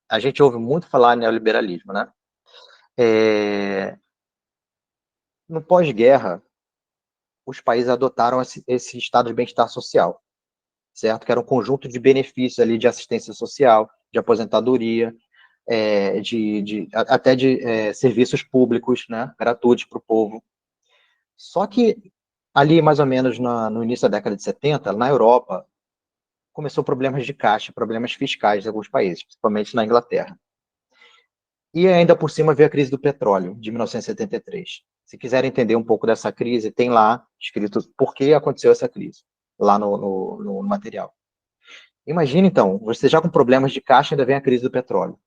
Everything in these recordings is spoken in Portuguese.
a gente ouve muito falar em neoliberalismo, né? É, no pós-guerra, os países adotaram esse estado de bem-estar social, certo? Que era um conjunto de benefícios ali de assistência social, de aposentadoria, até de serviços públicos, né? Gratuitos para o povo. Só que ali, mais ou menos no início da década de 70, na Europa, começou problemas de caixa, problemas fiscais em alguns países, principalmente na Inglaterra. E ainda por cima veio a crise do petróleo, de 1973. Se quiserem entender um pouco dessa crise, tem lá escrito por que aconteceu essa crise, lá no material. Imagina, então, você já com problemas de caixa, ainda vem a crise do petróleo.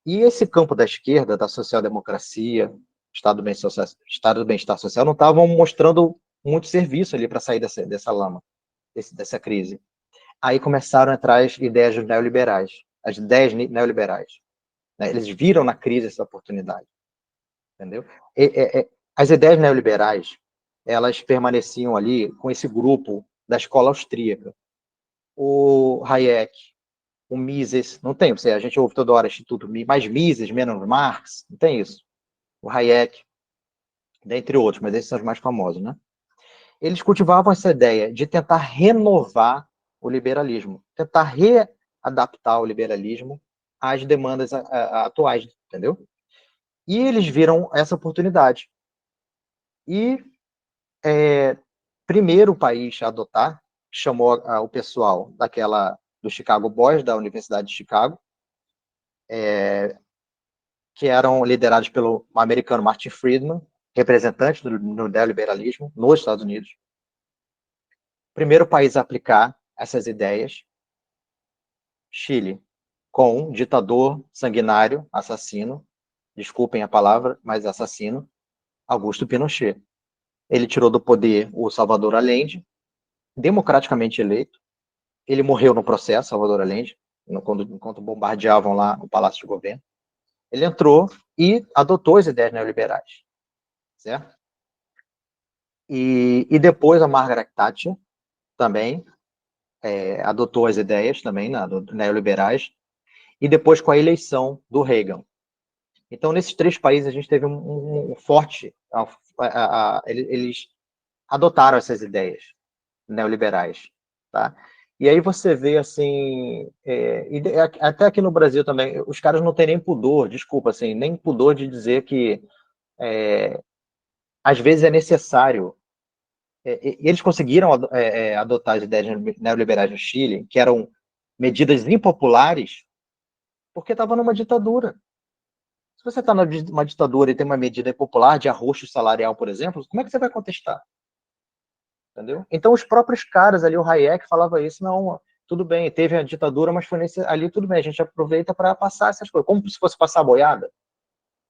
E esse campo da esquerda, da social-democracia, Estado do bem-estar social, não estavam mostrando muito serviço ali para sair dessa lama, dessa crise. Aí começaram a entrar as ideias dos neoliberais, as ideias neoliberais. Né? Eles viram na crise essa oportunidade, entendeu? As ideias neoliberais, elas permaneciam ali com esse grupo da escola austríaca. O Hayek, o Mises, não tem, a gente ouve toda hora Instituto mais Mises, menos Marx, não tem isso. O Hayek, dentre outros, mas esses são os mais famosos, né? Eles cultivavam essa ideia de tentar renovar o liberalismo, tentar readaptar o liberalismo às demandas atuais, entendeu? E eles viram essa oportunidade. E primeiro país a adotar chamou o pessoal do Chicago Boys, da Universidade de Chicago, que eram liderados pelo americano Martin Friedman, representante do neoliberalismo nos Estados Unidos. Primeiro país a aplicar essas ideias, Chile, com um ditador sanguinário, assassino, desculpem a palavra, mas assassino, Augusto Pinochet. Ele tirou do poder o Salvador Allende, democraticamente eleito. Ele morreu no processo, Salvador Allende, enquanto bombardeavam lá o Palácio de Governo. Ele entrou e adotou as ideias neoliberais, certo? E depois a Margaret Thatcher também adotou as ideias também neoliberais, e depois com a eleição do Reagan. Então, nesses três países, a gente teve um forte... eles adotaram essas ideias neoliberais, tá? E aí você vê, assim, até aqui no Brasil também, os caras não têm nem pudor, desculpa, assim, nem pudor de dizer que, às vezes, é necessário. Eles conseguiram adotar as ideias neoliberais no Chile, que eram medidas impopulares, porque estava numa ditadura. Se você está numa ditadura e tem uma medida impopular de arroxo salarial, por exemplo, como é que você vai contestar? Entendeu? Então, os próprios caras ali, o Hayek falava isso, não, tudo bem, teve a ditadura, mas foi ali, tudo bem, a gente aproveita para passar essas coisas, como se fosse passar a boiada.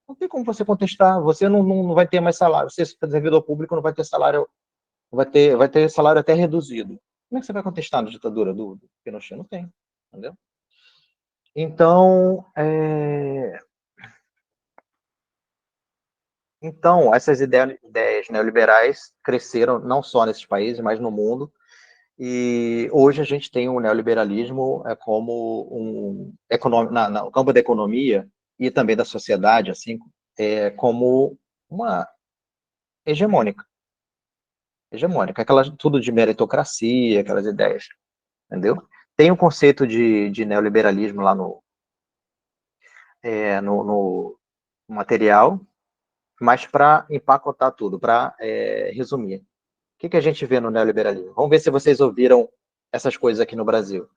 Não tem como você contestar, você não vai ter mais salário, você, servidor público, não vai ter salário, vai ter salário até reduzido. Como é que você vai contestar na ditadura do Pinochet? Não tem, entendeu? Então, essas ideias neoliberais cresceram não só nesses países, mas no mundo. E hoje a gente tem o neoliberalismo como no campo da economia e também da sociedade, assim, como uma hegemônica. Hegemônica, tudo de meritocracia, aquelas ideias, entendeu? Tem o conceito de neoliberalismo lá no material, mas para empacotar tudo, para resumir. O que a gente vê no neoliberalismo? Vamos ver se vocês ouviram essas coisas aqui no Brasil.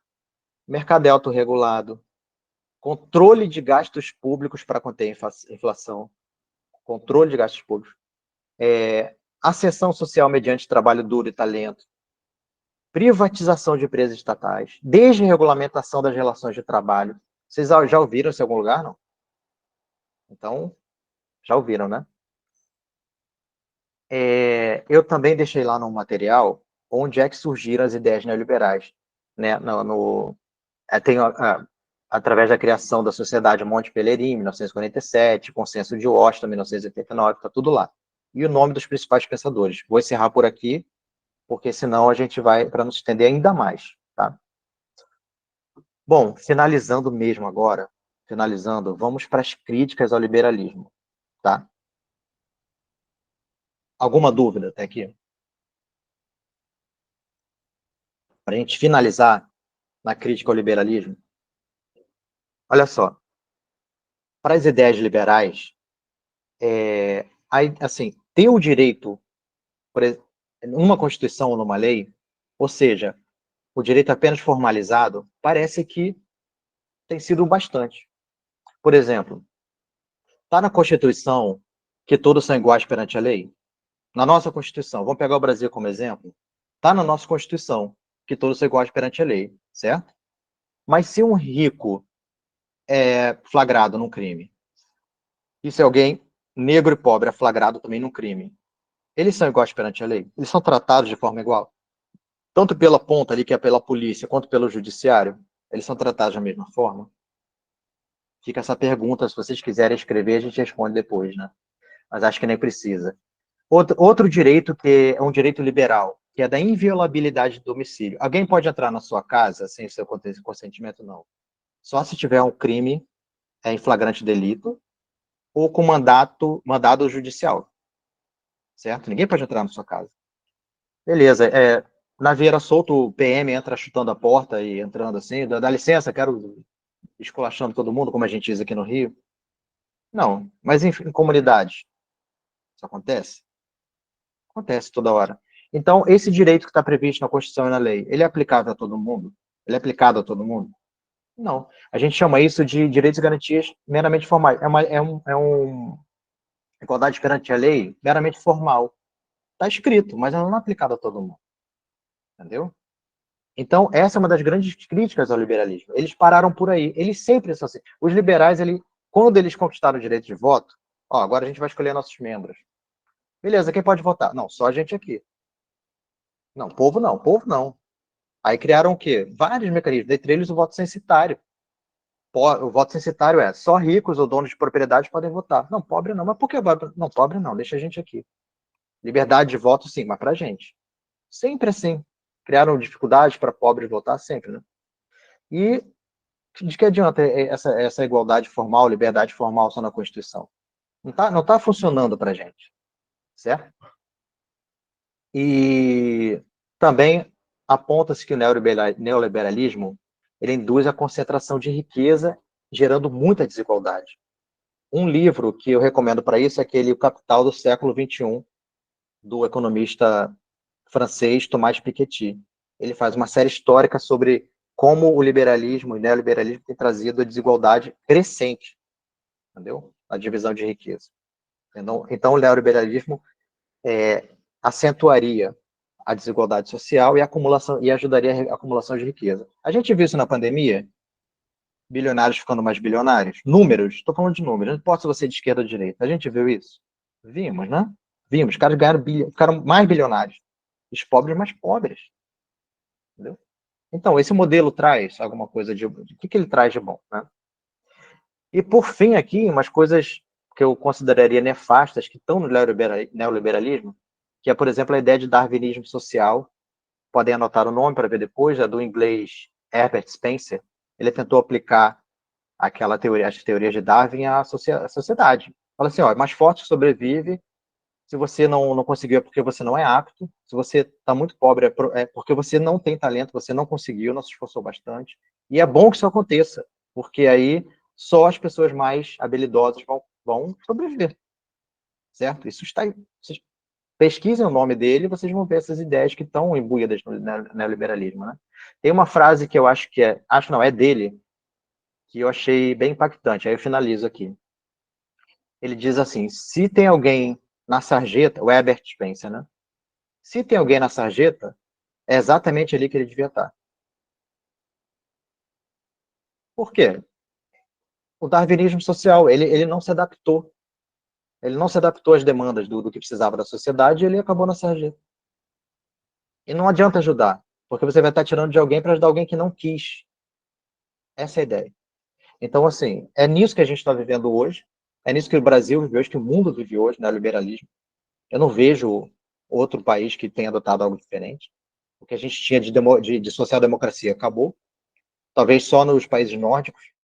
Mercado é autorregulado, controle de gastos públicos para conter a inflação, controle de gastos públicos, ascensão social mediante trabalho duro e talento, privatização de empresas estatais, desregulamentação das relações de trabalho. Vocês já ouviram isso em algum lugar, não? Então, já ouviram, né? Eu também deixei lá no material onde é que surgiram as ideias neoliberais, né? Tem através da criação da Sociedade Monte Pelerin, em 1947, Consenso de Washington, 1989, está tudo lá. E o nome dos principais pensadores. Vou encerrar por aqui, porque senão a gente vai, para não se estender ainda mais. Tá? Bom, finalizando mesmo agora, finalizando, vamos para as críticas ao liberalismo, tá? Alguma dúvida até aqui? Para a gente finalizar na crítica ao liberalismo, olha só, para as ideias liberais, assim, ter o direito, numa Constituição ou numa lei, ou seja, o direito apenas formalizado, parece que tem sido bastante. Por exemplo, está na Constituição que todos são iguais perante a lei? Na nossa Constituição, vamos pegar o Brasil como exemplo, está na nossa Constituição que todos são iguais perante a lei, certo? Mas se um rico é flagrado num crime, e se alguém negro e pobre é flagrado também num crime, eles são iguais perante a lei? Eles são tratados de forma igual? Tanto pela ponta ali, que é pela polícia, quanto pelo judiciário, eles são tratados da mesma forma? Fica essa pergunta, se vocês quiserem escrever, a gente responde depois, né? Mas acho que nem precisa. Outro direito que é um direito liberal, que é da inviolabilidade do domicílio. Alguém pode entrar na sua casa sem seu consentimento? Não. Só se tiver um crime em flagrante delito ou com mandado judicial, certo? Ninguém pode entrar na sua casa. Beleza, na Vieira Solto, o PM entra chutando a porta e entrando assim, dá licença, quero esculachando todo mundo, como a gente diz aqui no Rio. Não, mas em comunidades, isso acontece? Acontece toda hora. Então, esse direito que está previsto na Constituição e na lei, ele é aplicável a todo mundo? Ele é aplicado a todo mundo? Não. A gente chama isso de direitos e garantias meramente formais. É uma igualdade perante a lei meramente formal. Está escrito, mas ela não é aplicada a todo mundo. Entendeu? Então, essa é uma das grandes críticas ao liberalismo. Eles pararam por aí. Eles sempre são assim. Os liberais, quando eles conquistaram o direito de voto, ó, agora a gente vai escolher nossos membros. Beleza, quem pode votar? Não, só a gente aqui. Não, povo não, povo não. Aí criaram o quê? Vários mecanismos, dentre eles o voto censitário. O voto censitário é só ricos ou donos de propriedade podem votar. Não, pobre não. Mas por que pobre? Não, pobre não, deixa a gente aqui. Liberdade de voto, sim, mas pra gente. Sempre assim. Criaram dificuldades para pobres votar, sempre, né? E de que adianta essa igualdade formal, liberdade formal só na Constituição? Não tá funcionando pra gente, certo? E também aponta-se que o neoliberalismo ele induz a concentração de riqueza, gerando muita desigualdade. Um livro que eu recomendo para isso é aquele O Capital do Século XXI, do economista francês Thomas Piketty. Ele faz uma série histórica sobre como o liberalismo e o neoliberalismo têm trazido a desigualdade crescente, entendeu? A divisão de riqueza. Então o neoliberalismo acentuaria a desigualdade social e a acumulação, e ajudaria a acumulação de riqueza. A gente viu isso na pandemia, bilionários ficando mais bilionários. Números, estou falando de números, não importa se você é de esquerda ou de direita. A gente viu isso? Vimos, né? Vimos, os caras ficaram mais bilionários. Os pobres mais pobres. Entendeu? Então, esse modelo traz alguma coisa de... O que ele traz de bom, né? E, por fim, aqui, umas coisas que eu consideraria nefastas, que estão no neoliberalismo, que é, por exemplo, a ideia de darwinismo social. Podem anotar o nome para ver depois, é do inglês Herbert Spencer. Ele tentou aplicar as teorias de Darwin à sociedade. Fala assim, ó, é mais forte que sobrevive, se você não conseguiu é porque você não é apto, se você está muito pobre é porque você não tem talento, você não conseguiu, não se esforçou bastante. E é bom que isso aconteça, porque aí só as pessoas mais habilidosas vão sobreviver, certo? Isso está... Pesquisem o nome dele e vocês vão ver essas ideias que estão imbuídas no neoliberalismo, né? Tem uma frase que eu acho não, é dele, que eu achei bem impactante, aí eu finalizo aqui. Ele diz assim, se tem alguém na sarjeta, o Herbert Spencer, né? Se tem alguém na sarjeta, é exatamente ali que ele devia estar. Por quê? O darwinismo social, ele não se adaptou. Ele não se adaptou às demandas do que precisava da sociedade e ele acabou na sarjeta. E não adianta ajudar, porque você vai estar tirando de alguém para ajudar alguém que não quis. Essa é a ideia. Então, assim, é nisso que a gente está vivendo hoje, é nisso que o Brasil vive hoje, que o mundo vive hoje, né, liberalismo. Eu não vejo outro país que tenha adotado algo diferente. O que a gente tinha de social-democracia acabou, talvez só nos países nórdicos,